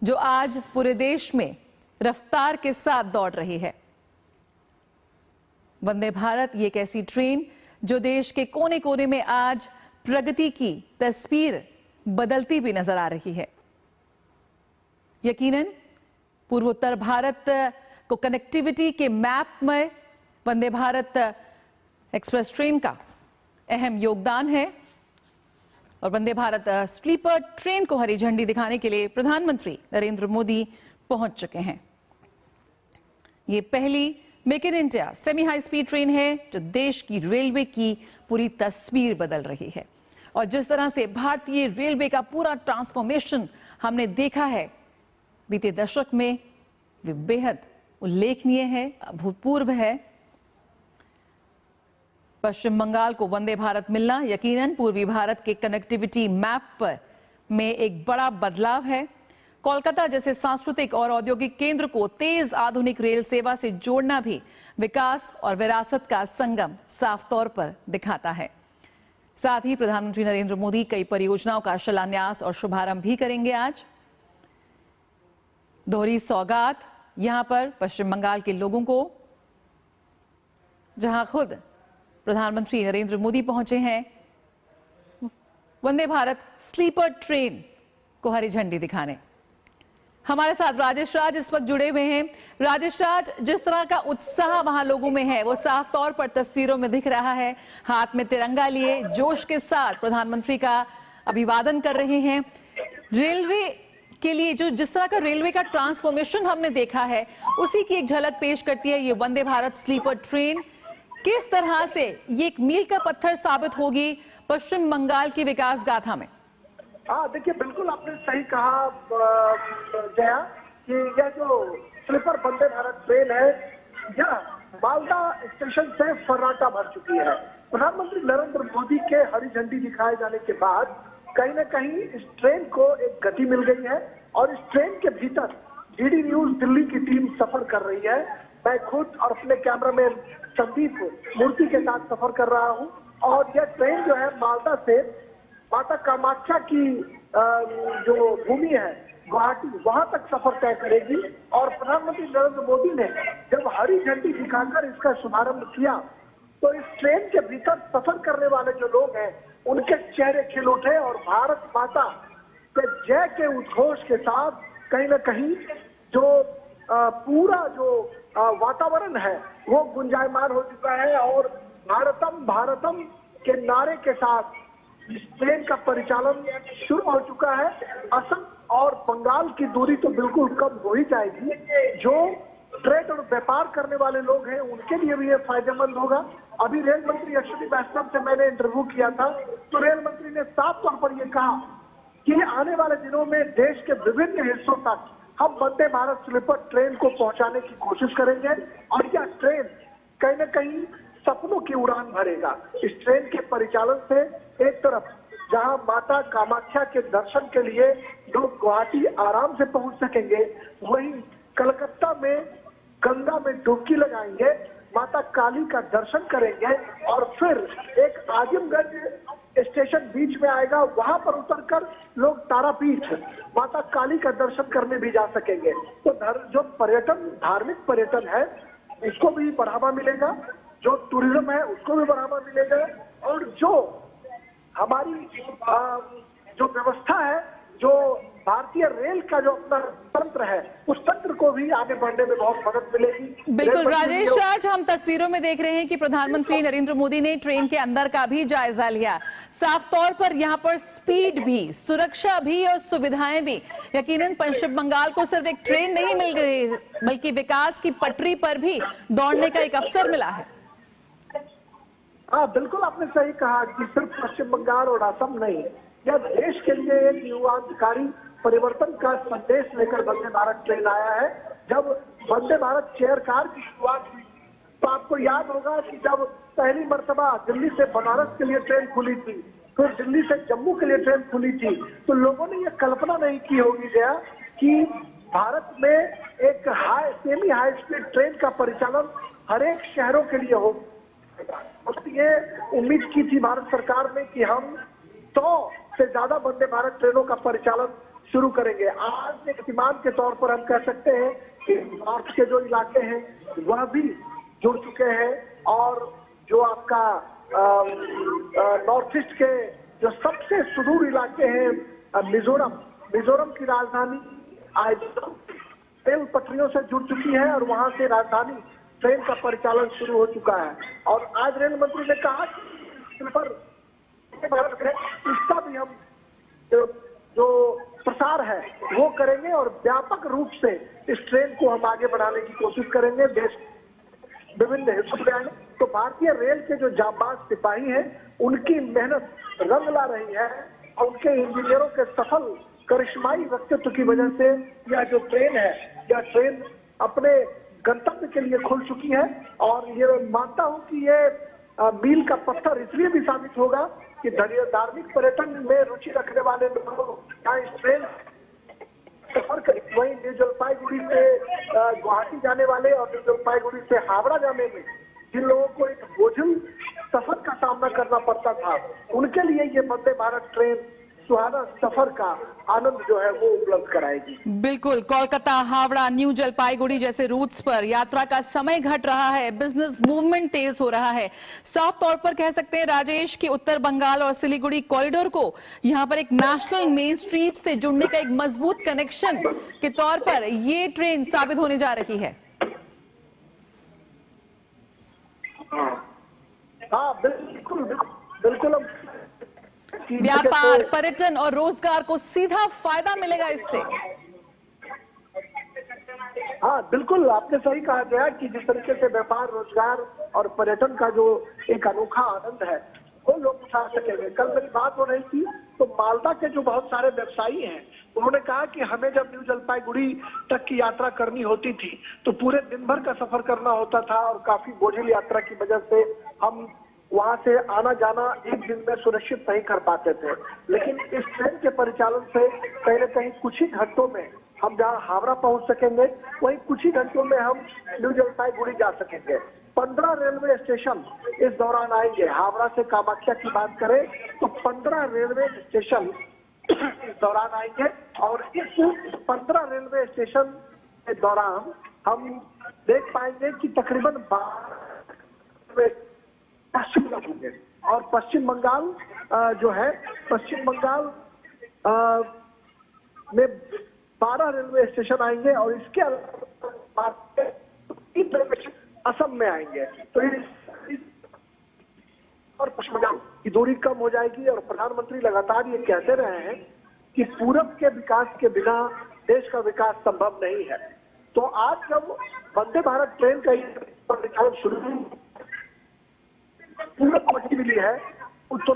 जो आज पूरे देश में रफ्तार के साथ दौड़ रही है। वंदे भारत ये एक ऐसी ट्रेन जो देश के कोने कोने में आज प्रगति की तस्वीर बदलती भी नजर आ रही है। यकीनन पूर्वोत्तर भारत को कनेक्टिविटी के मैप में वंदे भारत एक्सप्रेस ट्रेन का अहम योगदान है और वंदे भारत स्लीपर ट्रेन को हरी झंडी दिखाने के लिए प्रधानमंत्री नरेंद्र मोदी पहुंच चुके हैं। ये पहली make in India semi high speed train है जो देश की रेलवे की पूरी तस्वीर बदल रही है और जिस तरह से भारतीय रेलवे का पूरा ट्रांसफॉर्मेशन हमने देखा है बीते दशक में, वे बेहद उल्लेखनीय है, अभूतपूर्व है। पश्चिम बंगाल को वंदे भारत मिलना यकीनन पूर्वी भारत के कनेक्टिविटी मैप पर में एक बड़ा बदलाव है। कोलकाता जैसे सांस्कृतिक और औद्योगिक केंद्र को तेज आधुनिक रेल सेवा से जोड़ना भी विकास और विरासत का संगम साफ तौर पर दिखाता है। साथ ही प्रधानमंत्री नरेंद्र मोदी कई परियोजनाओं का शिलान्यास और शुभारंभ भी करेंगे। आज दोहरी सौगात यहां पर पश्चिम बंगाल के लोगों को, जहां खुद प्रधानमंत्री नरेंद्र मोदी पहुंचे हैं वंदे भारत स्लीपर ट्रेन को हरी झंडी दिखाने। हमारे साथ राजेश राज इस वक्त जुड़े हुए हैं। राजेश राज, जिस तरह का उत्साह वहां लोगों में है वो साफ तौर पर तस्वीरों में दिख रहा है। हाथ में तिरंगा लिए जोश के साथ प्रधानमंत्री का अभिवादन कर रहे हैं। रेलवे के लिए जो जिस तरह का रेलवे का ट्रांसफॉर्मेशन हमने देखा है उसी की एक झलक पेश करती है ये वंदे भारत स्लीपर ट्रेन। किस तरह से ये एक मील का पत्थर साबित होगी पश्चिम बंगाल की विकास गाथा में? हाँ, देखिए बिल्कुल आपने सही कहा जया कि यह जो स्लीपर वंदे भारत ट्रेन है यह मालदा स्टेशन से फर्राटा भर चुकी है। प्रधानमंत्री नरेंद्र मोदी के हरी झंडी दिखाए जाने के बाद कहीं न कहीं इस ट्रेन को एक गति मिल गई है और इस ट्रेन के भीतर डीडी न्यूज दिल्ली की टीम सफर कर रही है। मैं खुद और अपने कैमरामैन संदीप मूर्ति के साथ सफर कर रहा हूं और यह ट्रेन जो है मालदा से माता कामाख्या की जो भूमि है गुवाहाटी, वहां तक सफर तय करेगी। और प्रधानमंत्री नरेंद्र मोदी ने जब हरी झंडी दिखाकर इसका शुभारंभ किया तो इस ट्रेन के भीतर सफर करने वाले जो लोग हैं उनके चेहरे खिल उठे और भारत माता के जय के उद्घोष के साथ कहीं न कहीं जो पूरा जो वातावरण है वो गुंजायमान हो चुका है और भारतम भारतम के नारे के साथ इस ट्रेन का परिचालन शुरू हो चुका है। असम और बंगाल की दूरी तो बिल्कुल कम हो ही जाएगी। जो ट्रेड और व्यापार करने वाले लोग हैं उनके लिए भी ये फायदेमंद होगा। अभी रेल मंत्री अश्विनी वैष्णव से मैंने इंटरव्यू किया था तो रेल मंत्री ने साफ तौर पर यह कहा कि आने वाले दिनों में देश के विभिन्न हिस्सों तक हम वंदे भारत स्लीपर ट्रेन को पहुंचाने की कोशिश करेंगे और यह ट्रेन कहीं न कहीं सपनों की उड़ान भरेगा। इस ट्रेन के परिचालन से एक तरफ जहां माता कामाख्या के दर्शन के लिए लोग गुवाहाटी आराम से पहुंच सकेंगे, वहीं कलकत्ता में गंगा में डुबकी लगाएंगे, माता काली का दर्शन करेंगे और फिर एक आजमगढ़ स्टेशन बीच में आएगा, वहां पर उतरकर लोग तारापीठ माता काली का दर्शन करने भी जा सकेंगे। तो जो पर्यटन, धार्मिक पर्यटन है इसको भी बढ़ावा मिलेगा, जो टूरिज्म है उसको भी बढ़ावा मिलेगा और जो हमारी जो व्यवस्था है, जो भारतीय रेल का जो अपना तंत्र है उस तंत्र को भी आगे बढ़ने में बहुत मदद मिलेगी। बिल्कुल राजेश राज, हम तस्वीरों में देख रहे हैं कि प्रधानमंत्री नरेंद्र मोदी ने ट्रेन के अंदर का भी जायजा लिया। साफ तौर पर यहाँ पर स्पीड भी, सुरक्षा भी और सुविधाएं भी, यकीनन पश्चिम बंगाल को सिर्फ एक ट्रेन नहीं मिल गई बल्कि विकास की पटरी पर भी दौड़ने का एक अवसर मिला है। हाँ बिल्कुल आपने सही कहा कि सिर्फ पश्चिम बंगाल और असम नहीं, यह देश के लिए एक युगांतकारी परिवर्तन का संदेश लेकर वंदे भारत ट्रेन आया है। जब वंदे भारत चेयर कार की शुरुआत हुई तो आपको याद होगा कि जब पहली मर्तबा दिल्ली से बनारस के लिए ट्रेन खुली थी, फिर दिल्ली से जम्मू के लिए ट्रेन खुली थी, तो लोगों ने यह कल्पना नहीं की होगी जया कि भारत में एक सेमी हाई स्पीड ट्रेन का परिचालन हर एक शहरों के लिए हो। ये उम्मीद की थी भारत सरकार ने कि हम 100 से ज्यादा वंदे भारत ट्रेनों का परिचालन शुरू करेंगे। आज एक इमाम के तौर पर हम कह सकते हैं कि नॉर्थ के जो इलाके हैं वह भी जुड़ चुके हैं, और जो आपका नॉर्थ ईस्ट के जो सबसे सुदूर इलाके हैं मिजोरम की राजधानी आज रेल पटरियों से जुड़ चुकी है और वहां से राजधानी ट्रेन का परिचालन शुरू हो चुका है। और आज रेल मंत्री ने कहा कि पर इसका भी हम जो प्रसार है वो करेंगे और व्यापक रूप से इस ट्रेन को हम आगे बढ़ाने की कोशिश करेंगे। देश विभिन्न हिस्सों में आए तो भारतीय रेल के जो जांबाज सिपाही हैं उनकी मेहनत रंग ला रही है और उनके इंजीनियरों के सफल करिश्माई व्यक्तित्व की वजह से यह जो ट्रेन है, यह ट्रेन अपने गंतव्य के लिए खुल चुकी है। और ये मानता हूं कि ये मील का पत्थर इसलिए भी साबित होगा कि धार्मिक पर्यटन में रुचि रखने वाले लोग यहाँ इस ट्रेन सफर करें। वहीं न्यू जलपाईगुड़ी से गुवाहाटी जाने वाले और न्यू जलपाईगुड़ी से हावड़ा जाने में जिन लोगों को एक बोझिल सफर का सामना करना पड़ता था, उनके लिए ये वंदे भारत ट्रेन सुहाना सफर का आनंद जो है वो उपलब्ध कराएगी। बिल्कुल, कोलकाता, हावड़ा, न्यू जलपाईगुड़ी जैसे रूट्स पर यात्रा का समय घट रहा है, बिजनेस मूवमेंट तेज हो रहा है। साफ तौर पर कह सकते हैं राजेश कि उत्तर बंगाल और सिलीगुड़ी कॉरिडोर को यहां पर एक नेशनल मेन स्ट्रीट से जुड़ने का एक मजबूत कनेक्शन के तौर पर ये ट्रेन साबित होने जा रही है। हाँ बिल्कुल बिल्कुल। व्यापार, पर्यटन और रोजगार को सीधा फायदा मिलेगा इससे। हाँ बिल्कुल, आपने सही कहा गया कि जिस तरीके से व्यापार, रोजगार और पर्यटन का जो एक अनोखा आनंद है वो लोग उठा सकेंगे। कल मेरी बात हो रही थी तो मालदा के जो बहुत सारे व्यवसायी हैं उन्होंने कहा कि हमें जब न्यू जलपाईगुड़ी तक की यात्रा करनी होती थी तो पूरे दिन भर का सफर करना होता था और काफी बोझिल यात्रा की वजह से हम वहां से आना जाना एक दिन में सुनिश्चित नहीं कर पाते थे। लेकिन इस ट्रेन के परिचालन से कहीं न कहीं कुछ ही घंटों में हम जहां हावड़ा पहुंच सकेंगे वहीं कुछ ही घंटों में हम न्यू जलपाईगुड़ी जा सकेंगे। 15 रेलवे स्टेशन इस दौरान आएंगे। हावड़ा से कामाख्या की बात करें तो 15 रेलवे स्टेशन इस दौरान आएंगे और इस 15 रेलवे स्टेशन के दौरान हम देख पाएंगे कि तकरीबन 12 पश्चिम होंगे। और पश्चिम बंगाल जो है, पश्चिम बंगाल में 12 रेलवे स्टेशन आएंगे और इसके अलावा असम में आएंगे। तो और पश्चिम बंगाल की दूरी कम हो जाएगी। और प्रधानमंत्री लगातार ये कहते रहे हैं कि पूरब के विकास के बिना देश का विकास संभव नहीं है। तो आज जब वंदे भारत ट्रेन का परिचालन शुरू पूरब मिली है, उत्तरों